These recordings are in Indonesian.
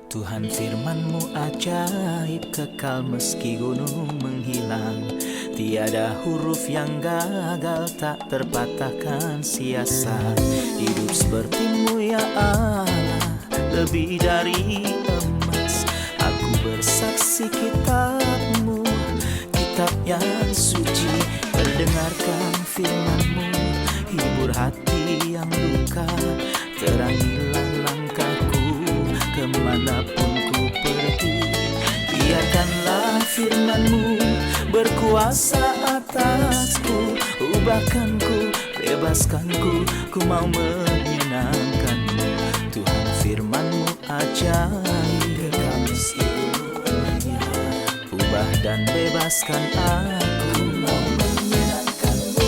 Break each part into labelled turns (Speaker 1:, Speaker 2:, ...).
Speaker 1: Tuhan firman-Mu ajaib, kekal meski gunung menghilang. Tiada huruf yang gagal, tak terpatahkan siasat. Hidup seperti-Mu ya Allah, lebih dari emas. Aku bersaksi kitab-Mu, kitab yang suci. Terdengarkan firman-Mu, hibur hati yang luka. Terangilah langkahku kemanapun ku pergi. Biarkanlah firman-Mu berkuasa atasku. Ubahkanku, bebaskanku, ku mau menyenangkan-Mu. Tuhan firman-Mu ajaib, kekal meski gunung menghilang. Ubah dan bebaskan aku, mau menyenangkan-Mu.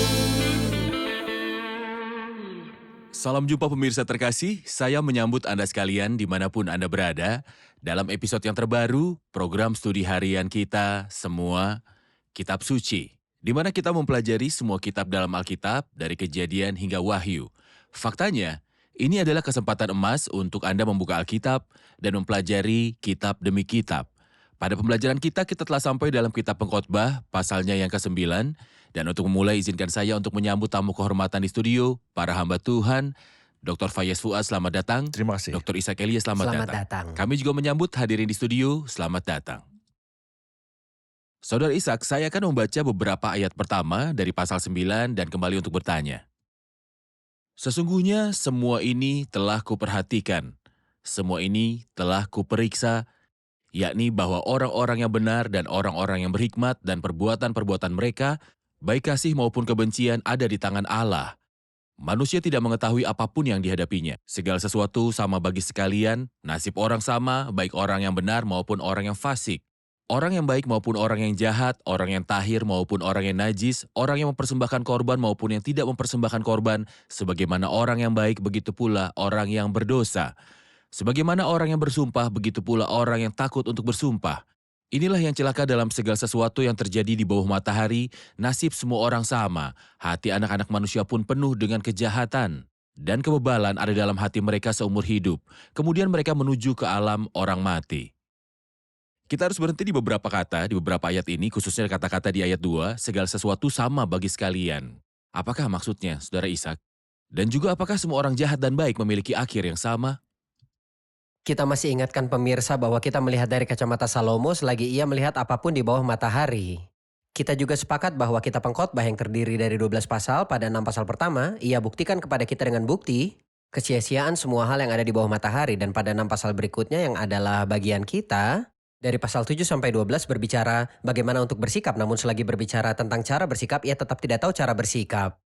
Speaker 2: Salam jumpa pemirsa terkasih, saya menyambut Anda sekalian dimanapun Anda berada dalam episode yang terbaru program studi harian kita semua Kitab Suci, di mana kita mempelajari semua kitab dalam Alkitab dari Kejadian hingga Wahyu. Faktanya, ini adalah kesempatan emas untuk Anda membuka Alkitab dan mempelajari kitab demi kitab. Pada pembelajaran kita telah sampai dalam kitab Pengkhotbah, pasalnya yang ke-9, dan untuk memulai izinkan saya untuk menyambut tamu kehormatan di studio, para hamba Tuhan, Dr. Fayez Fuad, selamat datang.
Speaker 3: Terima kasih.
Speaker 2: Dr. Ishak Elia, selamat datang. Kami juga menyambut hadirin di studio, selamat datang. Saudara Ishak, saya akan membaca beberapa ayat pertama dari pasal 9 dan kembali untuk bertanya. Sesungguhnya semua ini telah kuperhatikan, semua ini telah kuperiksa, yakni bahwa orang-orang yang benar dan orang-orang yang berhikmat dan perbuatan-perbuatan mereka, baik kasih maupun kebencian ada di tangan Allah. Manusia tidak mengetahui apapun yang dihadapinya. Segala sesuatu sama bagi sekalian, nasib orang sama, baik orang yang benar maupun orang yang fasik. Orang yang baik maupun orang yang jahat, orang yang tahir maupun orang yang najis, orang yang mempersembahkan korban maupun yang tidak mempersembahkan korban, sebagaimana orang yang baik begitu pula orang yang berdosa. Sebagaimana orang yang bersumpah, begitu pula orang yang takut untuk bersumpah. Inilah yang celaka dalam segala sesuatu yang terjadi di bawah matahari, nasib semua orang sama, hati anak-anak manusia pun penuh dengan kejahatan. Dan kebebalan ada dalam hati mereka seumur hidup, kemudian mereka menuju ke alam orang mati. Kita harus berhenti di beberapa kata, di beberapa ayat ini, khususnya kata-kata di ayat 2, segala sesuatu sama bagi sekalian. Apakah maksudnya, Saudara Ishak? Dan juga apakah semua orang jahat dan baik memiliki akhir yang sama?
Speaker 4: Kita masih ingatkan pemirsa bahwa kita melihat dari kacamata Salomo selagi ia melihat apapun di bawah matahari. Kita juga sepakat bahwa kitab Pengkhotbah yang terdiri dari 12 pasal pada 6 pasal pertama, ia buktikan kepada kita dengan bukti kesia-siaan semua hal yang ada di bawah matahari, dan pada 6 pasal berikutnya yang adalah bagian kita, dari pasal 7 sampai 12 berbicara bagaimana untuk bersikap, namun selagi berbicara tentang cara bersikap, ia tetap tidak tahu cara bersikap.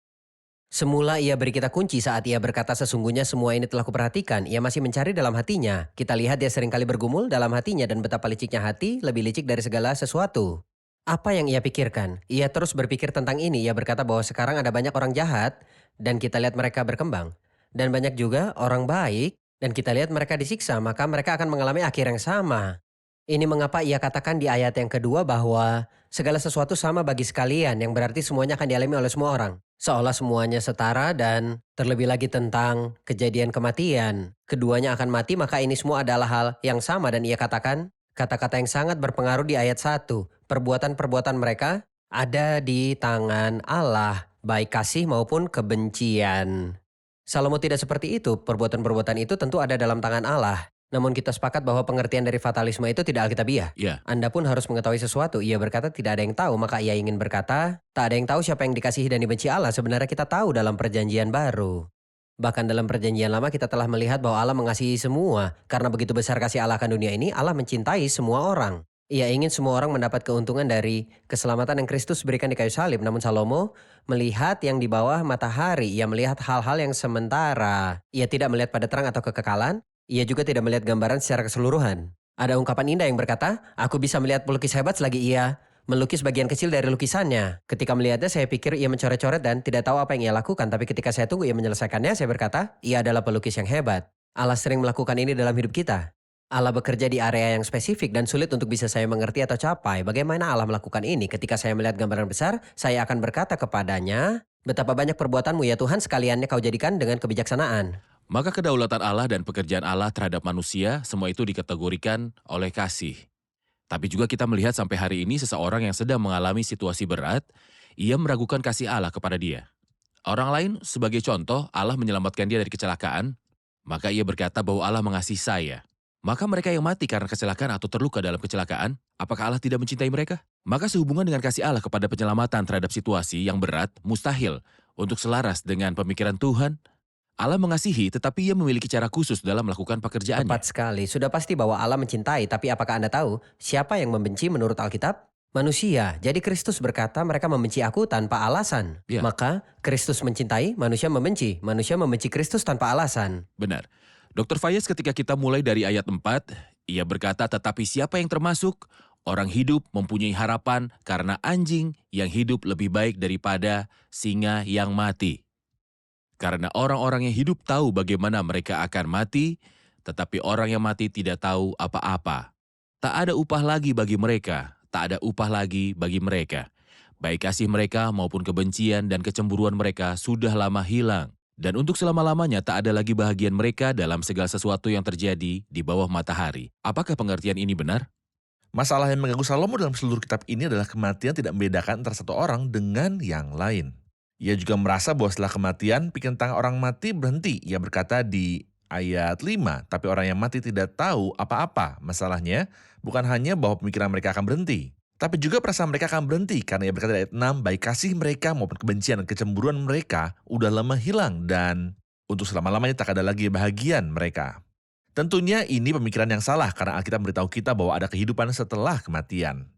Speaker 4: Semula ia beri kita kunci saat ia berkata sesungguhnya semua ini telah kuperhatikan, ia masih mencari dalam hatinya. Kita lihat dia seringkali bergumul dalam hatinya dan betapa liciknya hati lebih licik dari segala sesuatu. Apa yang ia pikirkan? Ia terus berpikir tentang ini, ia berkata bahwa sekarang ada banyak orang jahat dan kita lihat mereka berkembang. Dan banyak juga orang baik dan kita lihat mereka disiksa, maka mereka akan mengalami akhir yang sama. Ini mengapa ia katakan di ayat yang kedua bahwa segala sesuatu sama bagi sekalian, yang berarti semuanya akan dialami oleh semua orang. Seolah semuanya setara dan terlebih lagi tentang kejadian kematian. Keduanya akan mati, maka ini semua adalah hal yang sama, dan ia katakan kata-kata yang sangat berpengaruh di ayat 1. Perbuatan-perbuatan mereka ada di tangan Allah, baik kasih maupun kebencian. Salomo tidak seperti itu, perbuatan-perbuatan itu tentu ada dalam tangan Allah. Namun kita sepakat bahwa pengertian dari fatalisme itu tidak alkitabiah.
Speaker 2: Ya.
Speaker 4: Anda pun harus mengetahui sesuatu. Ia berkata tidak ada yang tahu, maka ia ingin berkata, tak ada yang tahu siapa yang dikasihi dan dibenci Allah. Sebenarnya kita tahu dalam perjanjian baru. Bahkan dalam perjanjian lama kita telah melihat bahwa Allah mengasihi semua. Karena begitu besar kasih Allah akan dunia ini, Allah mencintai semua orang. Ia ingin semua orang mendapat keuntungan dari keselamatan yang Kristus berikan di kayu salib. Namun Salomo melihat yang di bawah matahari. Ia melihat hal-hal yang sementara. Ia tidak melihat pada terang atau kekekalan. Ia juga tidak melihat gambaran secara keseluruhan. Ada ungkapan indah yang berkata, aku bisa melihat pelukis hebat selagi ia melukis bagian kecil dari lukisannya. Ketika melihatnya, saya pikir ia mencoret-coret dan tidak tahu apa yang ia lakukan. Tapi ketika saya tunggu ia menyelesaikannya, saya berkata, ia adalah pelukis yang hebat. Allah sering melakukan ini dalam hidup kita. Allah bekerja di area yang spesifik dan sulit untuk bisa saya mengerti atau capai. Bagaimana Allah melakukan ini? Ketika saya melihat gambaran besar, saya akan berkata kepadanya, betapa banyak perbuatanmu ya Tuhan, sekaliannya kau jadikan dengan kebijaksanaan.
Speaker 2: Maka kedaulatan Allah dan pekerjaan Allah terhadap manusia, semua itu dikategorikan oleh kasih. Tapi juga kita melihat sampai hari ini seseorang yang sedang mengalami situasi berat, ia meragukan kasih Allah kepada dia. Orang lain, sebagai contoh, Allah menyelamatkan dia dari kecelakaan, maka ia berkata bahwa Allah mengasihi saya. Maka mereka yang mati karena kecelakaan atau terluka dalam kecelakaan, apakah Allah tidak mencintai mereka? Maka sehubungan dengan kasih Allah kepada penyelamatan terhadap situasi yang berat, mustahil untuk selaras dengan pemikiran Tuhan. Allah mengasihi, tetapi ia memiliki cara khusus dalam melakukan pekerjaannya.
Speaker 4: Tepat sekali. Sudah pasti bahwa Allah mencintai, tapi apakah Anda tahu siapa yang membenci menurut Alkitab? Manusia. Jadi Kristus berkata mereka membenci aku tanpa alasan.
Speaker 2: Ya.
Speaker 4: Maka Kristus mencintai, manusia membenci. Manusia membenci Kristus tanpa alasan.
Speaker 2: Benar. Dr. Fayez ketika kita mulai dari ayat 4, ia berkata, tetapi siapa yang termasuk? Orang hidup mempunyai harapan karena anjing yang hidup lebih baik daripada singa yang mati. Karena orang-orang yang hidup tahu bagaimana mereka akan mati, tetapi orang yang mati tidak tahu apa-apa. Tak ada upah lagi bagi mereka, tak ada upah lagi bagi mereka. Baik kasih mereka maupun kebencian dan kecemburuan mereka sudah lama hilang. Dan untuk selama-lamanya tak ada lagi bahagian mereka dalam segala sesuatu yang terjadi di bawah matahari. Apakah pengertian ini benar?
Speaker 3: Masalah yang mengganggu Salomo dalam seluruh kitab ini adalah kematian tidak membedakan antara satu orang dengan yang lain. Ia juga merasa bahwa setelah kematian, pikiran tentang orang mati berhenti. Ia berkata di ayat 5, tapi orang yang mati tidak tahu apa-apa. Masalahnya bukan hanya bahwa pemikiran mereka akan berhenti, tapi juga perasaan mereka akan berhenti. Karena ia berkata di ayat 6, baik kasih mereka maupun kebencian dan kecemburuan mereka udah lama hilang dan untuk selama-lamanya tak ada lagi bahagian mereka. Tentunya ini pemikiran yang salah karena Alkitab memberitahu kita bahwa ada kehidupan setelah kematian.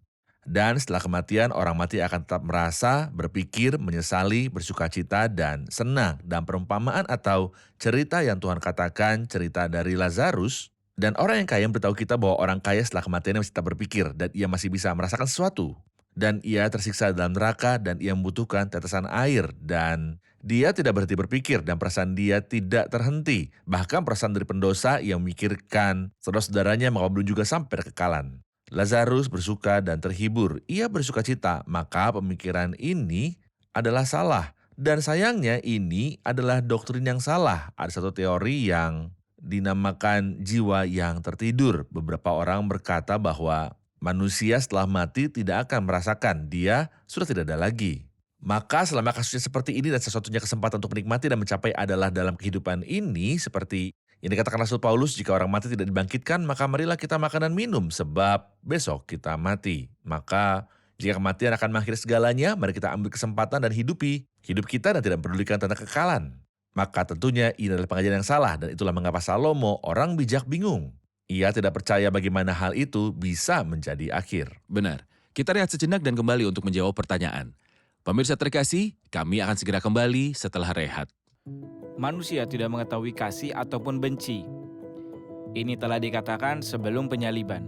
Speaker 3: Dan setelah kematian, orang mati akan tetap merasa, berpikir, menyesali, bersukacita, dan senang. Dan perumpamaan atau cerita yang Tuhan katakan, cerita dari Lazarus, dan orang yang kaya memberitahu kita bahwa orang kaya setelah kematiannya masih tetap berpikir, dan ia masih bisa merasakan sesuatu. Dan ia tersiksa dalam neraka, dan ia membutuhkan tetesan air, dan dia tidak berhenti berpikir, dan perasaan dia tidak terhenti. Bahkan perasaan dari pendosa yang memikirkan saudara-saudaranya, maka belum juga sampai kekekalan. Lazarus bersuka dan terhibur, ia bersukacita, maka pemikiran ini adalah salah. Dan sayangnya ini adalah doktrin yang salah. Ada satu teori yang dinamakan jiwa yang tertidur. Beberapa orang berkata bahwa manusia setelah mati tidak akan merasakan, dia sudah tidak ada lagi. Maka selama kasusnya seperti ini dan satu-satunya kesempatan untuk menikmati dan mencapai adalah dalam kehidupan ini seperti yang dikatakan Rasul Paulus, jika orang mati tidak dibangkitkan, maka marilah kita makan dan minum, sebab besok kita mati. Maka jika kematian akan mengakhiri segalanya, mari kita ambil kesempatan dan hidupi hidup kita dan tidak mempedulikan tentang kekekalan. Maka tentunya ini adalah pengajaran yang salah, dan itulah mengapa Salomo, orang bijak, bingung. Ia tidak percaya bagaimana hal itu bisa menjadi akhir.
Speaker 2: Benar. Kita rehat sejenak dan kembali untuk menjawab pertanyaan. Pemirsa terkasih, kami akan segera kembali setelah rehat.
Speaker 5: Manusia tidak mengetahui kasih ataupun benci. Ini telah dikatakan sebelum penyaliban.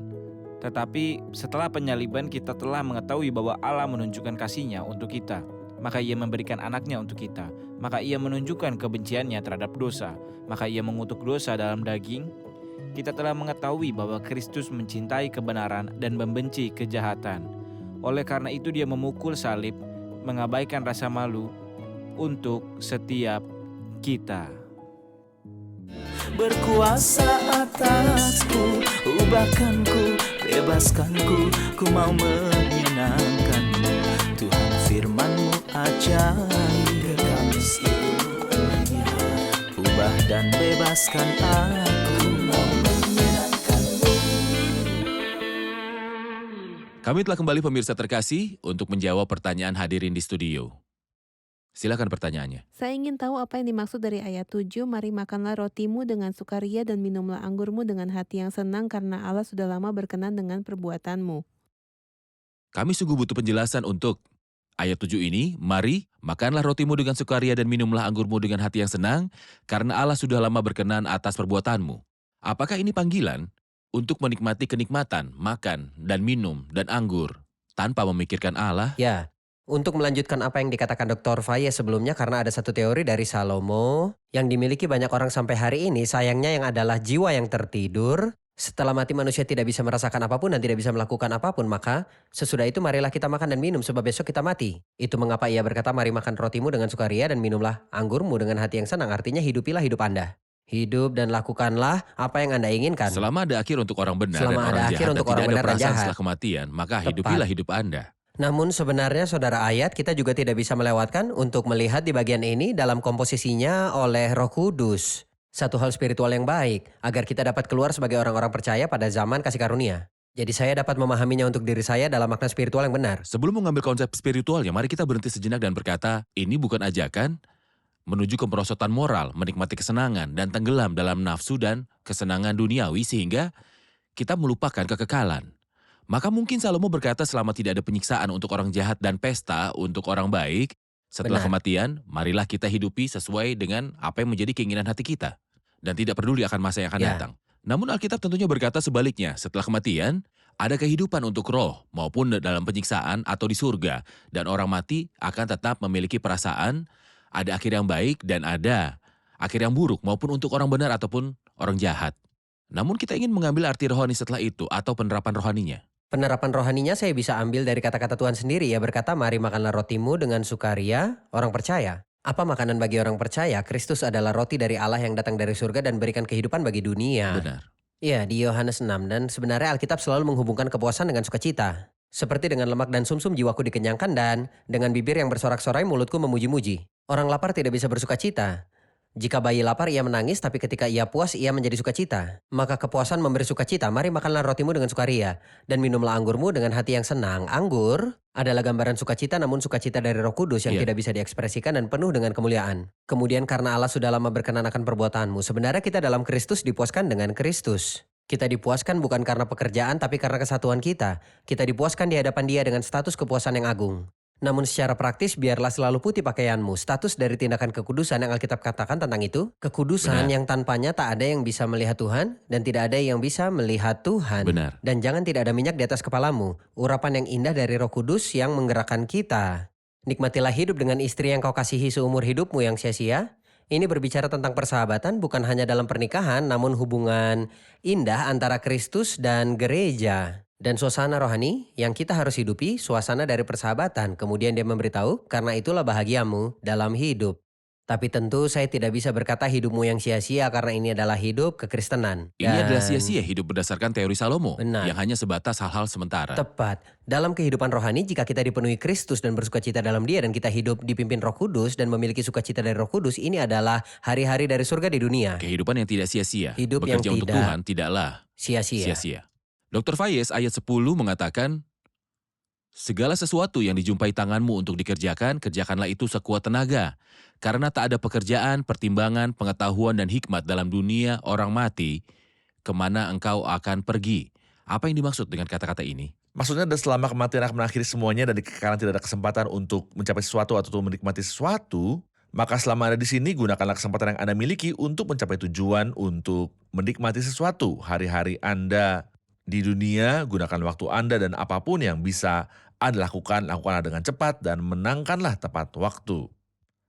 Speaker 5: Tetapi setelah penyaliban kita telah mengetahui bahwa Allah menunjukkan kasih-Nya untuk kita. Maka Ia memberikan anaknya untuk kita. Maka Ia menunjukkan kebenciannya terhadap dosa. Maka Ia mengutuk dosa dalam daging. Kita telah mengetahui bahwa Kristus mencintai kebenaran dan membenci kejahatan. Oleh karena itu Dia memukul salib, mengabaikan rasa malu untuk setiap kita.
Speaker 1: Berkuasa atasku, ubahkanku, bebaskanku, ku mau menyenangkanmu. Tuhan firman-Mu ajaib, kekal meskipun ubah dan bebaskan aku, mau menyenangkanmu.
Speaker 2: Kami telah kembali pemirsa terkasih untuk menjawab pertanyaan hadirin di studio. Silakan pertanyaannya.
Speaker 6: Saya ingin tahu apa yang dimaksud dari ayat 7, mari makanlah rotimu dengan sukaria dan minumlah anggurmu dengan hati yang senang karena Allah sudah lama berkenan dengan perbuatanmu.
Speaker 2: Kami sungguh butuh penjelasan untuk ayat 7 ini, mari makanlah rotimu dengan sukaria dan minumlah anggurmu dengan hati yang senang karena Allah sudah lama berkenan atas perbuatanmu. Apakah ini panggilan untuk menikmati kenikmatan, makan dan minum dan anggur tanpa memikirkan Allah?
Speaker 4: Ya, untuk melanjutkan apa yang dikatakan Dr. Fayez sebelumnya, karena ada satu teori dari Salomo yang dimiliki banyak orang sampai hari ini, sayangnya yang adalah jiwa yang tertidur. Setelah mati manusia tidak bisa merasakan apapun dan tidak bisa melakukan apapun, maka sesudah itu marilah kita makan dan minum sebab besok kita mati. Itu mengapa ia berkata mari makan rotimu dengan sukaria dan minumlah anggurmu dengan hati yang senang, artinya hidupilah hidup Anda. Hidup dan lakukanlah apa yang Anda inginkan.
Speaker 2: Selama ada akhir untuk orang benar
Speaker 4: Selama
Speaker 2: dan
Speaker 4: ada
Speaker 2: orang
Speaker 4: akhir
Speaker 2: jahat
Speaker 4: untuk
Speaker 2: dan
Speaker 4: orang
Speaker 2: tidak ada
Speaker 4: benar dan
Speaker 2: perasaan
Speaker 4: jahat.
Speaker 2: setelah kematian, maka
Speaker 4: Tepat.
Speaker 2: hidupilah hidup Anda.
Speaker 4: Namun sebenarnya saudara ayat kita juga tidak bisa melewatkan untuk melihat di bagian ini dalam komposisinya oleh Roh Kudus. Satu hal spiritual yang baik agar kita dapat keluar sebagai orang-orang percaya pada zaman kasih karunia. Jadi saya dapat memahaminya untuk diri saya dalam makna spiritual yang benar.
Speaker 2: Sebelum mengambil konsep spiritualnya, mari kita berhenti sejenak dan berkata, ini bukan ajakan menuju kemerosotan moral, menikmati kesenangan, dan tenggelam dalam nafsu dan kesenangan duniawi sehingga kita melupakan kekekalan. Maka mungkin Salomo berkata selama tidak ada penyiksaan untuk orang jahat dan pesta untuk orang baik, setelah
Speaker 4: Benar.
Speaker 2: kematian, marilah kita hidupi sesuai dengan apa yang menjadi keinginan hati kita. Dan tidak peduli akan masa yang akan
Speaker 4: Ya.
Speaker 2: datang. Namun Alkitab tentunya berkata sebaliknya, setelah kematian, ada kehidupan untuk roh maupun dalam penyiksaan atau di surga. Dan orang mati akan tetap memiliki perasaan, ada akhir yang baik dan ada akhir yang buruk maupun untuk orang benar ataupun orang jahat. Namun kita ingin mengambil arti rohani setelah itu atau penerapan rohaninya.
Speaker 4: Penerapan rohaninya saya bisa ambil dari kata-kata Tuhan sendiri. Ia berkata, mari makanlah rotimu dengan sukaria, orang percaya. Apa makanan bagi orang percaya? Kristus adalah roti dari Allah yang datang dari surga dan berikan kehidupan bagi dunia.
Speaker 2: Benar.
Speaker 4: Iya, di Yohanes 6. Dan sebenarnya Alkitab selalu menghubungkan kepuasan dengan sukacita. Seperti dengan lemak dan sumsum jiwaku dikenyangkan dan dengan bibir yang bersorak-sorai mulutku memuji-muji. Orang lapar tidak bisa bersukacita. Jika bayi lapar ia menangis, tapi ketika ia puas ia menjadi sukacita. Maka kepuasan memberi sukacita. Mari makanlah rotimu dengan sukaria dan minumlah anggurmu dengan hati yang senang. Anggur adalah gambaran sukacita, namun sukacita dari Roh Kudus yang
Speaker 2: Iya.
Speaker 4: tidak bisa diekspresikan dan penuh dengan kemuliaan. Kemudian karena Allah sudah lama berkenan akan perbuatanmu, sebenarnya kita dalam Kristus dipuaskan dengan Kristus. Kita dipuaskan bukan karena pekerjaan tapi karena kesatuan kita. Kita dipuaskan di hadapan Dia dengan status kepuasan yang agung. Namun secara praktis biarlah selalu putih pakaianmu. Status dari tindakan kekudusan yang Alkitab katakan tentang itu. Kekudusan
Speaker 2: Benar.
Speaker 4: yang tanpanya tak ada yang bisa melihat Tuhan dan tidak ada yang bisa melihat Tuhan.
Speaker 2: Benar.
Speaker 4: Dan jangan tidak ada minyak di atas kepalamu. Urapan yang indah dari Roh Kudus yang menggerakkan kita. Nikmatilah hidup dengan istri yang kau kasihi seumur hidupmu yang sia-sia. Ini berbicara tentang persahabatan bukan hanya dalam pernikahan namun hubungan indah antara Kristus dan gereja. Dan suasana rohani yang kita harus hidupi, suasana dari persahabatan. Kemudian dia memberitahu, karena itulah bahagiamu dalam hidup. Tapi tentu saya tidak bisa berkata hidupmu yang sia-sia karena ini adalah hidup kekristenan.
Speaker 2: Ini adalah
Speaker 4: Dan-
Speaker 2: sia-sia hidup berdasarkan teori Salomo
Speaker 4: Benar.
Speaker 2: yang hanya sebatas hal-hal sementara.
Speaker 4: Tepat. Dalam kehidupan rohani, jika kita dipenuhi Kristus dan bersukacita dalam Dia dan kita hidup dipimpin Roh Kudus dan memiliki sukacita dari Roh Kudus, ini adalah hari-hari dari surga di dunia.
Speaker 2: Kehidupan yang tidak sia-sia.
Speaker 4: Hidup
Speaker 2: Bekerja
Speaker 4: yang
Speaker 2: untuk
Speaker 4: tidak
Speaker 2: Tuhan tidaklah
Speaker 4: Sia-sia.
Speaker 2: sia-sia. Dr. Fayez ayat 10 mengatakan, segala sesuatu yang dijumpai tanganmu untuk dikerjakan, kerjakanlah itu sekuat tenaga. Karena tak ada pekerjaan, pertimbangan, pengetahuan, dan hikmat dalam dunia orang mati, kemana engkau akan pergi. Apa yang dimaksud dengan kata-kata ini?
Speaker 3: Maksudnya dan selama kematian akan mengakhiri semuanya dan di kekekalan tidak ada kesempatan untuk mencapai sesuatu atau menikmati sesuatu, maka selama ada di sini gunakanlah kesempatan yang Anda miliki untuk mencapai tujuan untuk menikmati sesuatu. Hari-hari Anda di dunia, gunakan waktu Anda dan apapun yang bisa Anda lakukan, lakukanlah dengan cepat dan menangkanlah tepat waktu.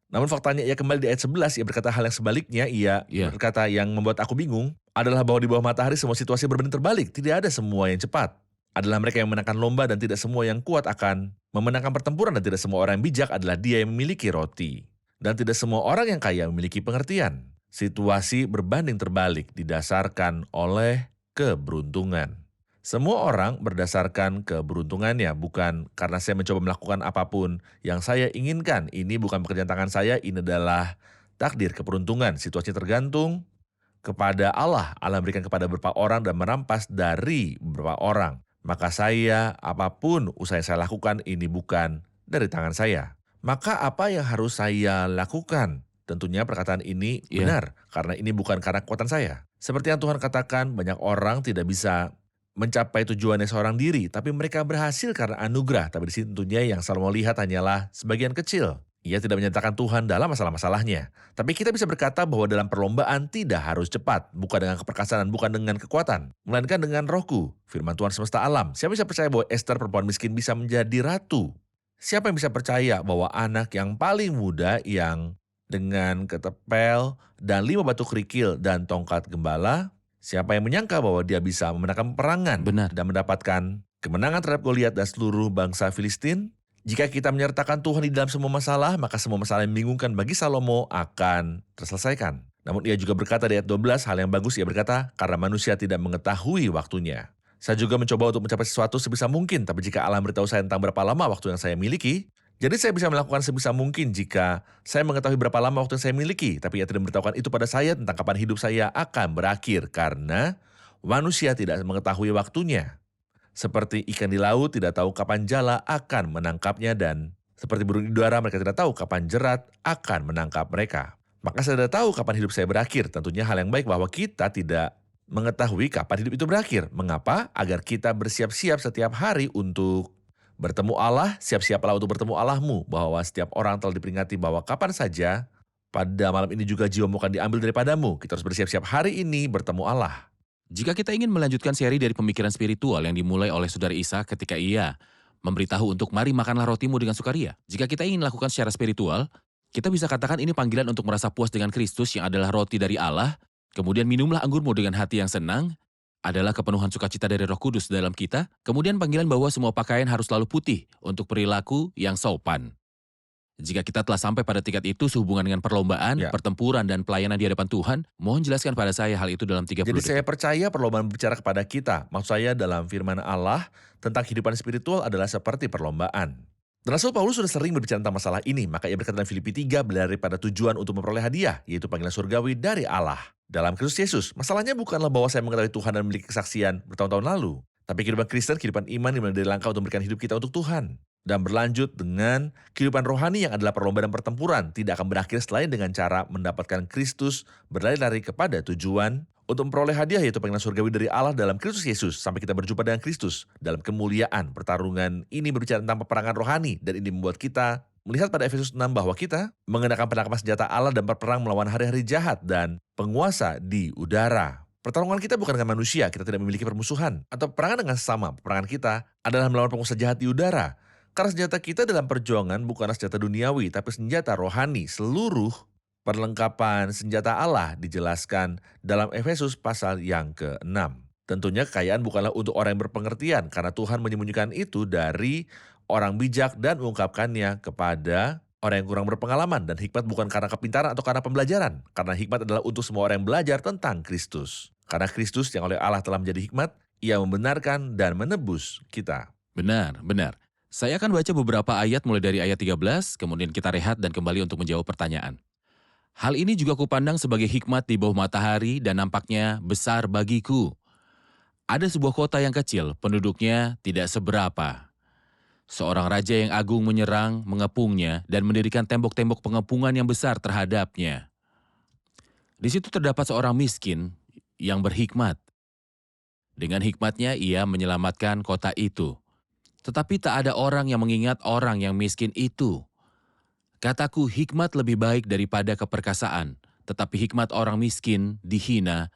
Speaker 3: Namun faktanya ia kembali di ayat 11, ia berkata hal yang sebaliknya, ia
Speaker 2: Iya.
Speaker 3: berkata yang membuat aku bingung adalah bahwa di bawah matahari semua situasi berbanding terbalik, tidak ada semua yang cepat. Adalah mereka yang memenangkan lomba dan tidak semua yang kuat akan memenangkan pertempuran dan tidak semua orang yang bijak adalah dia yang memiliki roti. Dan tidak semua orang yang kaya memiliki pengertian. Situasi berbanding terbalik didasarkan oleh keberuntungan. Semua orang berdasarkan keberuntungannya, bukan karena saya mencoba melakukan apapun yang saya inginkan. Ini bukan pekerjaan tangan saya, ini adalah takdir keberuntungan. Situasi tergantung kepada Allah. Allah berikan kepada beberapa orang dan merampas dari beberapa orang. Maka saya, apapun usaha yang saya lakukan, ini bukan dari tangan saya. Maka apa yang harus saya lakukan? Tentunya perkataan ini
Speaker 2: Iya.
Speaker 3: benar, karena ini bukan karena kekuatan saya. Seperti yang Tuhan katakan, banyak orang tidak bisa mencapai tujuannya seorang diri, tapi mereka berhasil karena anugerah. Tapi di sini tentunya yang Salomo lihat hanyalah sebagian kecil. Ia tidak menyatakan Tuhan dalam masalah-masalahnya. Tapi kita bisa berkata bahwa dalam perlombaan tidak harus cepat, bukan dengan keperkasaan, bukan dengan kekuatan, melainkan dengan rohku, firman Tuhan semesta alam. Siapa bisa percaya bahwa Esther perempuan miskin bisa menjadi ratu? Siapa yang bisa percaya bahwa anak yang paling muda yang dengan ketepel dan 5 batu kerikil dan tongkat gembala, siapa yang menyangka bahwa dia bisa memenangkan peperangan
Speaker 2: Benar.
Speaker 3: dan mendapatkan kemenangan terhadap Goliat dan seluruh bangsa Filistin? Jika kita menyertakan Tuhan di dalam semua masalah, maka semua masalah yang membingungkan bagi Salomo akan terselesaikan. Namun ia juga berkata di ayat 12, hal yang bagus ia berkata, karena manusia tidak mengetahui waktunya. Saya juga mencoba untuk mencapai sesuatu sebisa mungkin, tapi jika Allah beritahu saya tentang berapa lama waktu yang saya miliki, jadi saya bisa melakukan sebisa mungkin jika saya mengetahui berapa lama waktu yang saya miliki, tapi ia tidak memberitahukan itu pada saya tentang kapan hidup saya akan berakhir, karena manusia tidak mengetahui waktunya. Seperti ikan di laut tidak tahu kapan jala akan menangkapnya, dan seperti burung di udara mereka tidak tahu kapan jerat akan menangkap mereka. Maka saya tidak tahu kapan hidup saya berakhir. Tentunya hal yang baik bahwa kita tidak mengetahui kapan hidup itu berakhir. Mengapa? Agar kita bersiap-siap setiap hari untuk bertemu Allah. Siap-siaplah untuk bertemu Allahmu. Bahwa setiap orang telah diperingati bahwa kapan saja pada malam ini juga jiwamu akan diambil daripadamu. Kita harus bersiap-siap hari ini bertemu Allah.
Speaker 2: Jika kita ingin melanjutkan seri dari pemikiran spiritual yang dimulai oleh Saudara Isa ketika ia memberitahu untuk mari makanlah rotimu dengan sukaria. Jika kita ingin lakukan secara spiritual, kita bisa katakan ini panggilan untuk merasa puas dengan Kristus yang adalah roti dari Allah, kemudian minumlah anggurmu dengan hati yang senang, adalah kepenuhan sukacita dari Roh Kudus dalam kita, kemudian panggilan bahwa semua pakaian harus selalu putih untuk perilaku yang sopan. Jika kita telah sampai pada tingkat itu sehubungan dengan perlombaan,
Speaker 3: Ya.
Speaker 2: pertempuran, dan pelayanan di hadapan Tuhan, mohon jelaskan pada saya hal itu dalam 30
Speaker 3: Jadi
Speaker 2: detik.
Speaker 3: saya percaya perlombaan berbicara kepada kita. Maksud saya dalam firman Allah tentang kehidupan spiritual adalah seperti perlombaan. Dan Rasul Paulus sudah sering berbicara tentang masalah ini, maka ia berkata dalam Filipi 3 berlari pada tujuan untuk memperoleh hadiah, yaitu panggilan surgawi dari Allah. Dalam Kristus Yesus, masalahnya bukanlah bahwa saya mengetahui Tuhan dan memiliki kesaksian bertahun-tahun lalu. Tapi kehidupan Kristen, kehidupan iman dimulai dari langkah untuk memberikan hidup kita untuk Tuhan. Dan berlanjut dengan kehidupan rohani yang adalah perlombaan dan pertempuran. Tidak akan berakhir selain dengan cara mendapatkan Kristus, berlari-lari kepada tujuan untuk memperoleh hadiah yaitu panggilan surgawi dari Allah dalam Kristus Yesus. Sampai kita berjumpa dengan Kristus dalam kemuliaan. Pertarungan ini berbicara tentang peperangan rohani. Dan ini membuat kita melihat pada Efesus 6 bahwa kita mengenakan perlengkapan senjata Allah dan berperang melawan hari-hari jahat dan penguasa di udara. Pertarungan kita bukan dengan manusia, kita tidak memiliki permusuhan. Atau peperangan dengan sesama, peperangan kita adalah melawan penguasa jahat di udara. Karena senjata kita dalam perjuangan bukanlah senjata duniawi, tapi senjata rohani. Seluruh perlengkapan senjata Allah dijelaskan dalam Efesus pasal yang ke-6. Tentunya kekayaan bukanlah untuk orang yang berpengertian, karena Tuhan menyembunyikan itu dari orang bijak dan mengungkapkannya kepada orang yang kurang berpengalaman. Dan hikmat bukan karena kepintaran atau karena pembelajaran, karena hikmat adalah untuk semua orang yang belajar tentang Kristus. Karena Kristus yang oleh Allah telah menjadi hikmat, ia membenarkan dan menebus kita.
Speaker 2: Benar, benar. Saya akan baca beberapa ayat mulai dari ayat 13, kemudian kita rehat dan kembali untuk menjawab pertanyaan. Hal ini juga kupandang sebagai hikmat di bawah matahari dan nampaknya besar bagiku. Ada sebuah kota yang kecil, penduduknya tidak seberapa. Seorang raja yang agung menyerang, mengepungnya, dan mendirikan tembok-tembok pengepungan yang besar terhadapnya. Di situ terdapat seorang miskin yang berhikmat. Dengan hikmatnya ia menyelamatkan kota itu. Tetapi tak ada orang yang mengingat orang yang miskin itu. Kataku, hikmat lebih baik daripada keperkasaan, tetapi hikmat orang miskin dihina,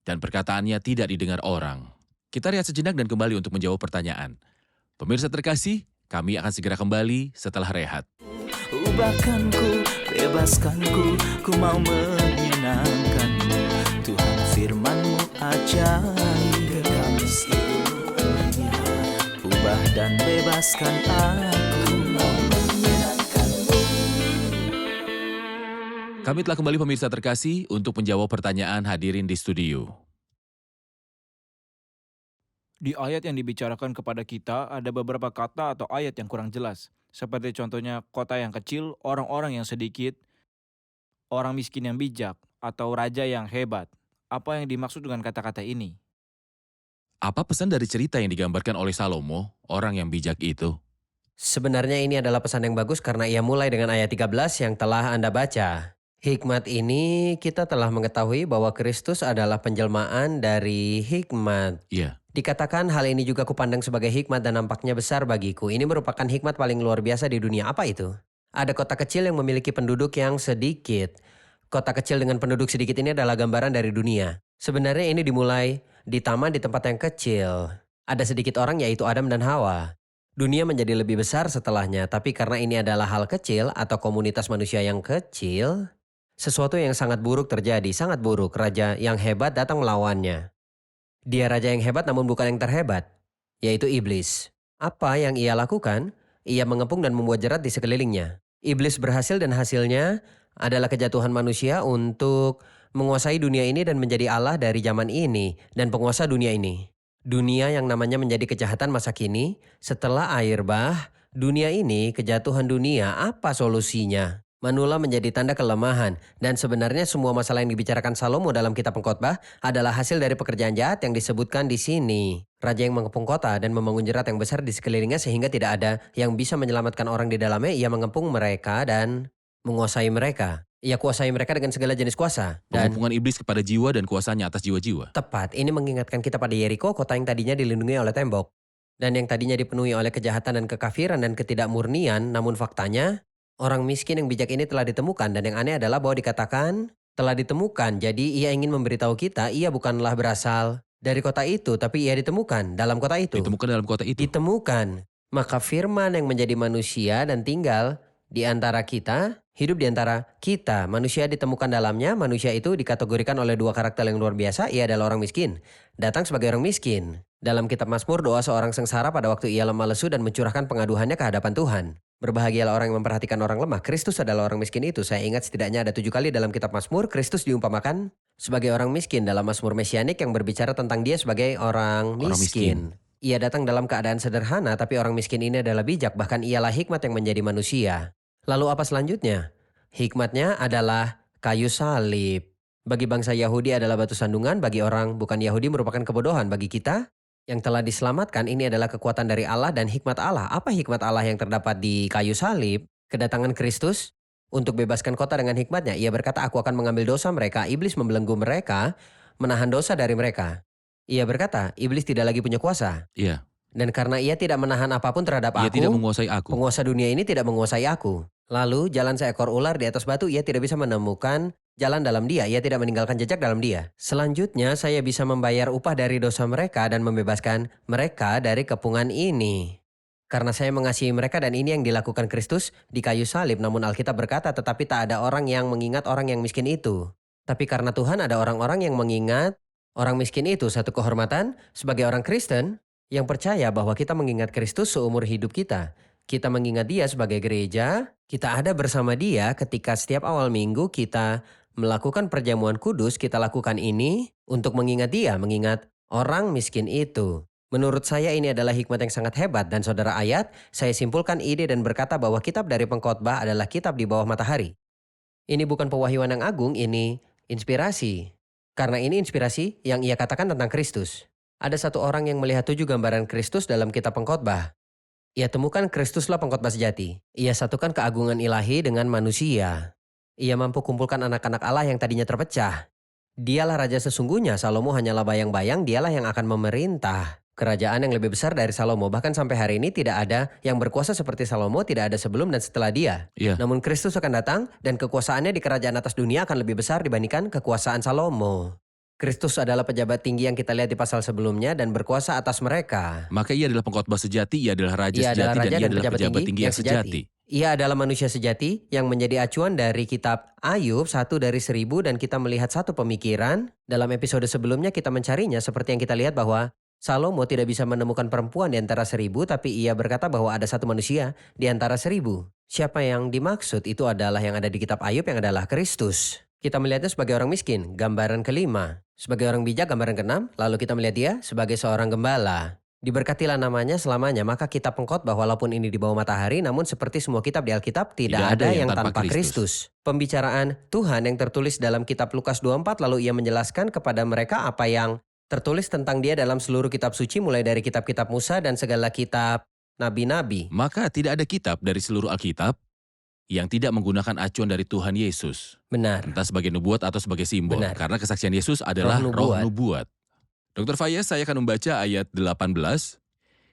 Speaker 2: dan perkataannya tidak didengar orang. Kita lihat sejenak dan kembali untuk menjawab pertanyaan. Pemirsa terkasih, kami akan segera kembali setelah rehat.
Speaker 1: Ubahkanku, bebaskanku, ku mau menyenangkanmu. Tuhan firman-Mu ajaib, kekal seluruhnya. Ubah dan bebaskan aku, mau menyenangkanmu.
Speaker 2: Kami telah kembali pemirsa terkasih untuk menjawab pertanyaan hadirin di studio.
Speaker 5: Di ayat yang dibicarakan kepada kita ada beberapa kata atau ayat yang kurang jelas. Seperti contohnya kota yang kecil, orang-orang yang sedikit, orang miskin yang bijak, atau raja yang hebat. Apa yang dimaksud dengan kata-kata ini?
Speaker 2: Apa pesan dari cerita yang digambarkan oleh Salomo, orang yang bijak itu?
Speaker 4: Sebenarnya ini adalah pesan yang bagus karena ia mulai dengan ayat 13 yang telah Anda baca. Hikmat ini kita telah mengetahui bahwa Kristus adalah penjelmaan dari hikmat.
Speaker 2: Iya.
Speaker 4: Dikatakan hal ini juga kupandang sebagai hikmat dan nampaknya besar bagiku. Ini merupakan hikmat paling luar biasa di dunia. Apa itu? Ada kota kecil yang memiliki penduduk yang sedikit. Kota kecil dengan penduduk sedikit ini adalah gambaran dari dunia. Sebenarnya ini dimulai di taman di tempat yang kecil. Ada sedikit orang yaitu Adam dan Hawa. Dunia menjadi lebih besar setelahnya, tapi karena ini adalah hal kecil atau komunitas manusia yang kecil, sesuatu yang sangat buruk terjadi, sangat buruk. Raja yang hebat datang melawannya. Dia raja yang hebat namun bukan yang terhebat, yaitu iblis. Apa yang ia lakukan? Ia mengepung dan membuat jerat di sekelilingnya. Iblis berhasil dan hasilnya adalah kejatuhan manusia untuk menguasai dunia ini dan menjadi Allah dari zaman ini dan penguasa dunia ini. Dunia yang namanya menjadi kejahatan masa kini, setelah air bah, dunia ini, kejatuhan dunia, apa solusinya? Manula menjadi tanda kelemahan, dan sebenarnya semua masalah yang dibicarakan Salomo dalam kitab Pengkhotbah adalah hasil dari pekerjaan jahat yang disebutkan di sini. Raja yang mengepung kota dan membangun jerat yang besar di sekelilingnya sehingga tidak ada yang bisa menyelamatkan orang di dalamnya. Ia mengepung mereka dan menguasai mereka. Ia kuasai mereka dengan segala jenis kuasa. Dan
Speaker 2: Pengepungan iblis kepada jiwa dan kuasanya atas jiwa-jiwa.
Speaker 4: tepat, ini mengingatkan kita pada Yeriko, kota yang tadinya dilindungi oleh tembok. Dan yang tadinya dipenuhi oleh kejahatan dan kekafiran dan ketidakmurnian, namun faktanya, orang miskin yang bijak ini telah ditemukan. Dan yang aneh adalah bahwa dikatakan telah ditemukan. Jadi ia ingin memberitahu kita, ia bukanlah berasal dari kota itu, tapi ia ditemukan dalam kota itu.
Speaker 2: Ditemukan dalam kota itu.
Speaker 4: Ditemukan. Maka firman yang menjadi manusia dan tinggal di antara kita, hidup di antara kita. Manusia ditemukan dalamnya, manusia itu dikategorikan oleh dua karakter yang luar biasa. Ia adalah orang miskin, datang sebagai orang miskin. Dalam kitab Mazmur, doa seorang sengsara pada waktu ia lemah lesu dan mencurahkan pengaduhannya ke hadapan Tuhan. Berbahagialah orang yang memperhatikan orang lemah. Kristus adalah orang miskin itu. Saya ingat setidaknya ada 7 kali dalam kitab Mazmur, Kristus diumpamakan sebagai orang miskin dalam Mazmur Mesianik yang berbicara tentang dia sebagai orang miskin. Ia datang dalam keadaan sederhana, tapi orang miskin ini adalah bijak. Bahkan ialah hikmat yang menjadi manusia. Lalu apa selanjutnya? Hikmatnya adalah kayu salib. Bagi bangsa Yahudi adalah batu sandungan, bagi orang bukan Yahudi merupakan kebodohan. Bagi kita yang telah diselamatkan, ini adalah kekuatan dari Allah dan hikmat Allah. Apa hikmat Allah yang terdapat di kayu salib? Kedatangan Kristus untuk bebaskan kota dengan hikmatnya. Ia berkata, aku akan mengambil dosa mereka. Iblis membelenggu mereka, menahan dosa dari mereka. Ia berkata, iblis tidak lagi punya kuasa.
Speaker 2: Iya.
Speaker 4: Dan karena ia tidak menahan apapun terhadap
Speaker 2: Ia
Speaker 4: aku,
Speaker 2: tidak menguasai aku.
Speaker 4: penguasa dunia ini tidak menguasai aku. Lalu jalan seekor ular di atas batu, ia tidak bisa menemukan jalan dalam dia. Ia tidak meninggalkan jejak dalam dia. Selanjutnya saya bisa membayar upah dari dosa mereka dan membebaskan mereka dari kepungan ini. Karena saya mengasihi mereka dan ini yang dilakukan Kristus di kayu salib. Namun Alkitab berkata tetapi tak ada orang yang mengingat orang yang miskin itu. Tapi karena Tuhan ada orang-orang yang mengingat orang miskin itu. Satu kehormatan sebagai orang Kristen yang percaya bahwa kita mengingat Kristus seumur hidup kita. Kita mengingat dia sebagai gereja, kita ada bersama dia ketika setiap awal minggu kita melakukan perjamuan kudus, kita lakukan ini untuk mengingat dia, mengingat orang miskin itu. Menurut saya ini adalah hikmat yang sangat hebat dan saudara ayat, saya simpulkan ide dan berkata bahwa kitab dari Pengkhotbah adalah kitab di bawah matahari. Ini bukan pewahyuan yang agung, ini inspirasi. Karena ini inspirasi yang ia katakan tentang Kristus. Ada satu orang yang melihat 7 gambaran Kristus dalam kitab Pengkhotbah. Ia temukan Kristuslah pengkhotbah sejati. Ia satukan keagungan ilahi dengan manusia. Ia mampu kumpulkan anak-anak Allah yang tadinya terpecah. Dialah raja sesungguhnya, Salomo hanyalah bayang-bayang, dialah yang akan memerintah. Kerajaan yang lebih besar dari Salomo, bahkan sampai hari ini tidak ada yang berkuasa seperti Salomo, tidak ada sebelum dan setelah dia.
Speaker 2: Iya.
Speaker 4: Namun Kristus akan datang dan kekuasaannya di kerajaan atas dunia akan lebih besar dibandingkan kekuasaan Salomo. Kristus adalah pejabat tinggi yang kita lihat di pasal sebelumnya dan berkuasa atas mereka.
Speaker 2: Maka ia adalah pengkhotbah sejati, ia adalah raja
Speaker 4: Ia
Speaker 2: sejati,
Speaker 4: adalah
Speaker 2: dan
Speaker 4: raja
Speaker 2: ia
Speaker 4: dan
Speaker 2: adalah pejabat tinggi yang sejati.
Speaker 4: Ia adalah manusia sejati yang menjadi acuan dari kitab Ayub 1 dari 1000 dan kita melihat satu pemikiran. Dalam episode sebelumnya kita mencarinya seperti yang kita lihat bahwa Salomo tidak bisa menemukan perempuan di antara 1000 tapi ia berkata bahwa ada satu manusia di antara 1000. Siapa yang dimaksud itu adalah yang ada di kitab Ayub yang adalah Kristus. Kita melihatnya sebagai orang miskin, gambaran kelima. Sebagai orang bijak, gambaran keenam. Lalu kita melihat dia sebagai seorang gembala. Diberkatilah namanya selamanya. Maka kitab Pengkhotbah walaupun ini di bawah matahari, namun seperti semua kitab di Alkitab tidak ada yang tanpa Kristus. Pembicaraan Tuhan yang tertulis dalam kitab Lukas 24 lalu ia menjelaskan kepada mereka apa yang tertulis tentang dia dalam seluruh kitab suci mulai dari kitab-kitab Musa dan segala kitab nabi-nabi.
Speaker 2: Maka tidak ada kitab dari seluruh Alkitab yang tidak menggunakan acuan dari Tuhan Yesus.
Speaker 4: Benar.
Speaker 2: Entah sebagai nubuat atau sebagai simbol.
Speaker 4: Benar.
Speaker 2: Karena kesaksian Yesus adalah roh nubuat. Dr. Fayez, saya akan membaca ayat 18.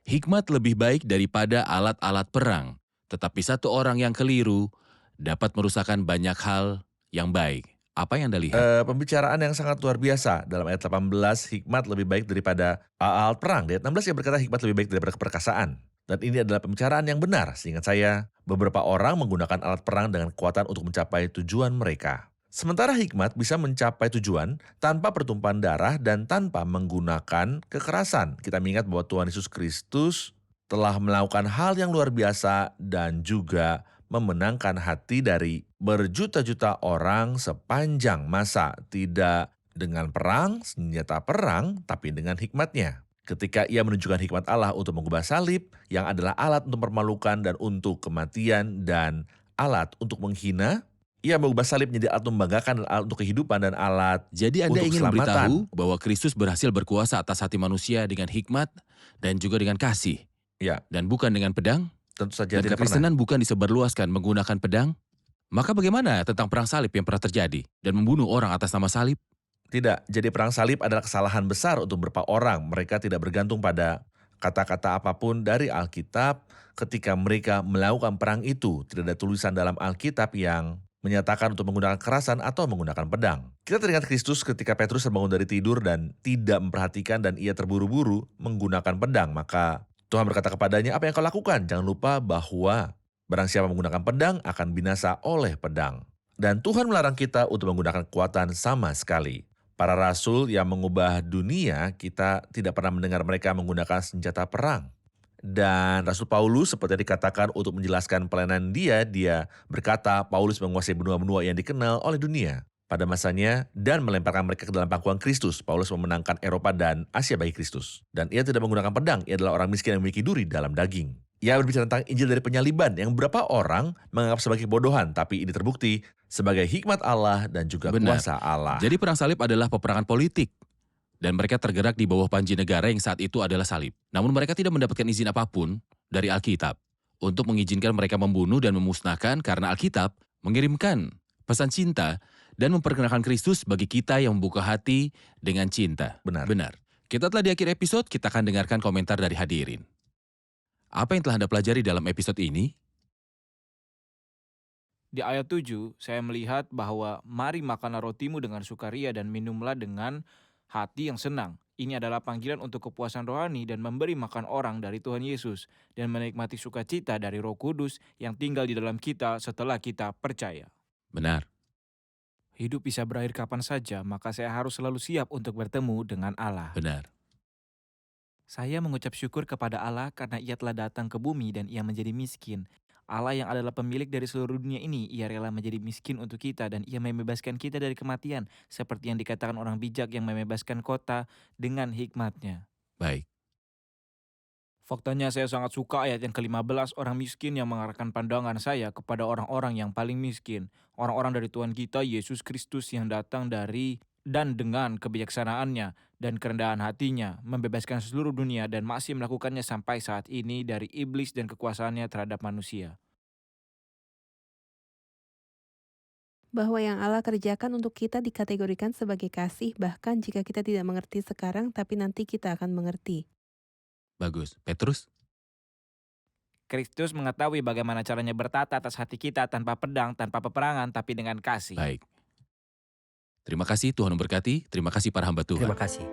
Speaker 2: Hikmat lebih baik daripada alat-alat perang. Tetapi satu orang yang keliru dapat merusakkan banyak hal yang baik. Apa yang Anda lihat?
Speaker 3: Pembicaraan yang sangat luar biasa. Dalam ayat 18, hikmat lebih baik daripada alat perang. Di ayat 16 ia berkata hikmat lebih baik daripada keperkasaan. Dan ini adalah pembicaraan yang benar. Seingat saya, beberapa orang menggunakan alat perang dengan kekuatan untuk mencapai tujuan mereka. Sementara hikmat bisa mencapai tujuan tanpa pertumpahan darah dan tanpa menggunakan kekerasan. Kita mengingat bahwa Tuhan Yesus Kristus telah melakukan hal yang luar biasa dan juga memenangkan hati dari berjuta-juta orang sepanjang masa, tidak dengan perang, senjata perang, tapi dengan hikmat-Nya. Ketika Ia menunjukkan hikmat Allah untuk mengubah salib, yang adalah alat untuk mempermalukan dan untuk kematian dan alat untuk menghina, Ia mengubah salib menjadi alat membanggakan dan alat untuk kehidupan dan alat
Speaker 2: Jadi Anda
Speaker 3: untuk
Speaker 2: ingin
Speaker 3: keselamatan.
Speaker 2: memberitahu bahwa Kristus berhasil berkuasa atas hati manusia dengan hikmat dan juga dengan kasih.
Speaker 3: Ya.
Speaker 2: Dan bukan dengan pedang.
Speaker 3: Tentu saja
Speaker 2: Dan
Speaker 3: tidak pernah.
Speaker 2: kekristenan bukan disebarluaskan menggunakan pedang. Maka bagaimana tentang perang salib yang pernah terjadi dan membunuh orang atas nama salib?
Speaker 3: Tidak, jadi perang salib adalah kesalahan besar untuk beberapa orang. Mereka tidak bergantung pada kata-kata apapun dari Alkitab ketika mereka melakukan perang itu. Tidak ada tulisan dalam Alkitab yang menyatakan untuk menggunakan kekerasan atau menggunakan pedang. Kita teringat Kristus ketika Petrus terbangun dari tidur dan tidak memperhatikan dan ia terburu-buru menggunakan pedang. Maka Tuhan berkata kepadanya, apa yang kau lakukan? Jangan lupa bahwa barang siapa menggunakan pedang akan binasa oleh pedang. Dan Tuhan melarang kita untuk menggunakan kekuatan sama sekali. Para rasul yang mengubah dunia, kita tidak pernah mendengar mereka menggunakan senjata perang. Dan Rasul Paulus seperti yang dikatakan untuk menjelaskan pelayanan dia berkata Paulus menguasai benua-benua yang dikenal oleh dunia pada masanya dan melemparkan mereka ke dalam pangkuan Kristus. Paulus memenangkan Eropa dan Asia bagi Kristus. Dan ia tidak menggunakan pedang, ia adalah orang miskin yang memiliki duri dalam daging. Ia berbicara tentang Injil dari penyaliban yang beberapa orang menganggap sebagai kebodohan, tapi ini terbukti sebagai hikmat Allah dan juga
Speaker 2: Benar.
Speaker 3: kuasa Allah.
Speaker 2: Jadi perang salib adalah peperangan politik. Dan mereka tergerak di bawah panji negara yang saat itu adalah salib. Namun mereka tidak mendapatkan izin apapun dari Alkitab untuk mengizinkan mereka membunuh dan memusnahkan karena Alkitab mengirimkan pesan cinta dan memperkenalkan Kristus bagi kita yang membuka hati dengan cinta.
Speaker 3: Benar.
Speaker 2: Kita telah di akhir episode, kita akan dengarkan komentar dari hadirin. Apa yang telah Anda pelajari dalam episode ini?
Speaker 5: Di ayat 7, saya melihat bahwa mari makanlah rotimu dengan sukaria dan minumlah dengan hati yang senang. Ini adalah panggilan untuk kepuasan rohani dan memberi makan orang dari Tuhan Yesus dan menikmati sukacita dari Roh Kudus yang tinggal di dalam kita setelah kita percaya.
Speaker 2: Benar.
Speaker 5: Hidup bisa berakhir kapan saja, maka saya harus selalu siap untuk bertemu dengan Allah.
Speaker 2: Benar.
Speaker 5: Saya mengucap syukur kepada Allah karena Ia telah datang ke bumi dan Ia menjadi miskin. Allah yang adalah pemilik dari seluruh dunia ini, Ia rela menjadi miskin untuk kita dan Ia membebaskan kita dari kematian, seperti yang dikatakan orang bijak yang membebaskan kota dengan hikmat-Nya.
Speaker 2: Baik.
Speaker 5: Faktanya saya sangat suka ayat yang ke-15, orang miskin yang mengarahkan pandangan saya kepada orang-orang yang paling miskin. Orang-orang dari Tuhan kita, Yesus Kristus yang datang dari dan dengan kebijaksanaannya dan kerendahan hatinya, membebaskan seluruh dunia dan masih melakukannya sampai saat ini dari iblis dan kekuasaannya terhadap manusia.
Speaker 6: Bahwa yang Allah kerjakan untuk kita dikategorikan sebagai kasih, bahkan jika kita tidak mengerti sekarang, tapi nanti kita akan mengerti.
Speaker 2: Bagus. Petrus?
Speaker 5: Kristus mengetahui bagaimana caranya bertata atas hati kita tanpa pedang, tanpa peperangan, tapi dengan kasih.
Speaker 2: Baik. Terima kasih, Tuhan memberkati. Terima kasih para hamba Tuhan.
Speaker 4: Terima kasih.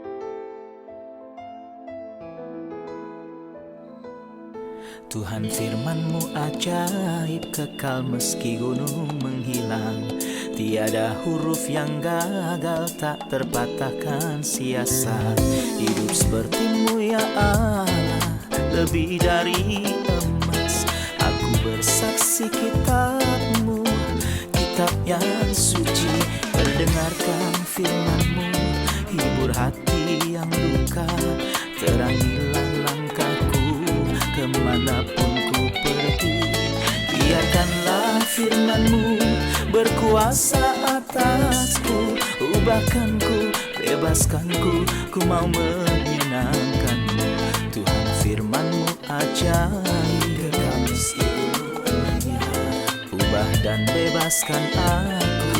Speaker 1: Tuhan firman-Mu ajaib, kekal meski gunung menghilang. Tiada huruf yang gagal, tak terpatahkan siasat. Hidup seperti-Mu ya Allah, lebih dari emas. Aku bersaksi kitab-Mu, kitab yang suci. Mendengarkan firman-Mu, hibur hati yang luka. Terangilah langkahku, kemanapun ku pergi. Biarkanlah firman-Mu berkuasa atasku. Ubahkanku, bebaskanku, ku mau menyenangkan-Mu. Tuhan firman-Mu ajaib, ubah dan bebaskan aku.